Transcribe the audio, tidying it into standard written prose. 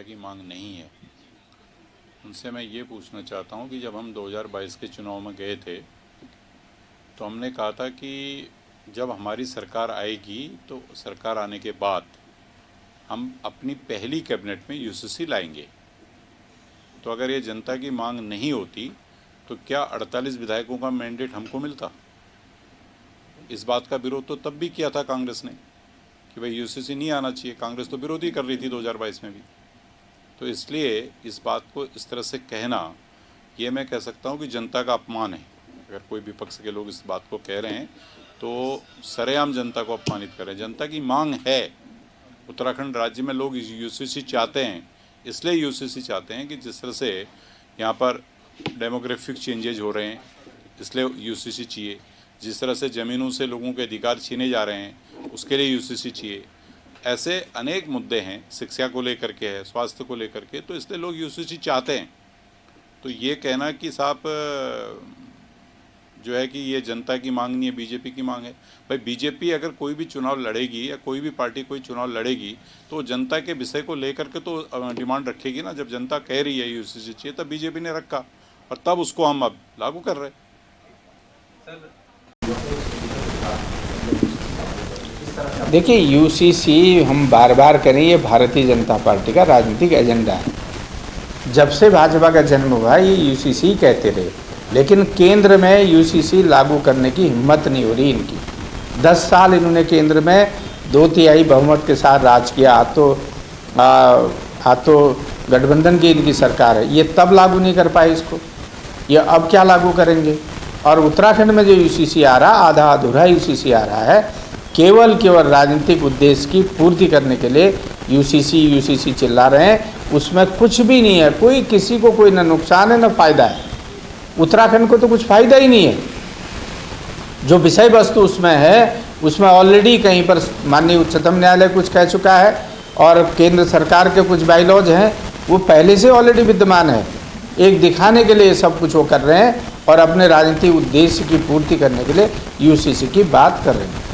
जनता की मांग नहीं है। उनसे मैं ये पूछना चाहता हूँ कि जब हम 2022 के चुनाव में गए थे तो हमने कहा था कि जब हमारी सरकार आएगी तो सरकार आने के बाद हम अपनी पहली कैबिनेट में यूसीसी लाएंगे। तो अगर ये जनता की मांग नहीं होती तो क्या 48 विधायकों का मैंडेट हमको मिलता? इस बात का विरोध तो तब भी किया था कांग्रेस ने कि भाई यूसीसी नहीं आना चाहिए। कांग्रेस तो विरोध ही कर रही थी 2022 में भी। तो इसलिए इस बात को इस तरह से कहना, ये मैं कह सकता हूँ कि जनता का अपमान है। अगर कोई विपक्ष के लोग इस बात को कह रहे हैं तो सरेआम जनता को अपमानित कर रहे हैं। जनता की मांग है। उत्तराखंड राज्य में लोग यूसीसी चाहते हैं, इसलिए यूसीसी चाहते हैं कि जिस तरह से यहाँ पर डेमोग्राफिक चेंजेज हो रहे हैं इसलिए यूसीसी चाहिए। जिस तरह से ज़मीनों से लोगों के अधिकार छीने जा रहे हैं उसके लिए यूसीसी चाहिए। ऐसे अनेक मुद्दे हैं, शिक्षा को लेकर के है, स्वास्थ्य को लेकर के, तो इसलिए लोग यूसीसी चाहते हैं। तो ये कहना कि साहब जो है कि ये जनता की मांग नहीं है, बीजेपी की मांग है। भाई बीजेपी अगर कोई भी चुनाव लड़ेगी या कोई भी पार्टी कोई चुनाव लड़ेगी तो जनता के विषय को लेकर के तो डिमांड रखेगी ना। जब जनता कह रही है यूसीसी चाहिए तब बीजेपी ने रखा और तब उसको हम अब लागू कर रहे हैं। देखिए, यूसीसी हम बार बार करें, ये भारतीय जनता पार्टी का राजनीतिक एजेंडा है। जब से भाजपा का जन्म हुआ ये यूसीसी कहते रहे, लेकिन केंद्र में यूसीसी लागू करने की हिम्मत नहीं हो रही इनकी। 10 साल इन्होंने केंद्र में 2/3 बहुमत के साथ राज किया। तो गठबंधन की इनकी सरकार है, ये तब लागू नहीं कर पाए इसको, ये अब क्या लागू करेंगे? और उत्तराखंड में जो यूसीसी आ रहा, आधा अधूरा यूसीसी आ रहा है, केवल राजनीतिक उद्देश्य की पूर्ति करने के लिए यूसीसी चिल्ला रहे हैं। उसमें कुछ भी नहीं है, कोई किसी को कोई न नुकसान है न फायदा है। उत्तराखंड को तो कुछ फायदा ही नहीं है। जो विषय वस्तु उसमें है उसमें ऑलरेडी कहीं पर माननीय उच्चतम न्यायालय कुछ कह चुका है और केंद्र सरकार के कुछ बाईलॉज हैं वो पहले से ऑलरेडी विद्यमान है। एक दिखाने के लिए सब कुछ वो कर रहे हैं और अपने राजनीतिक उद्देश्य की पूर्ति करने के लिए यूसीसी की बात कर रहे हैं।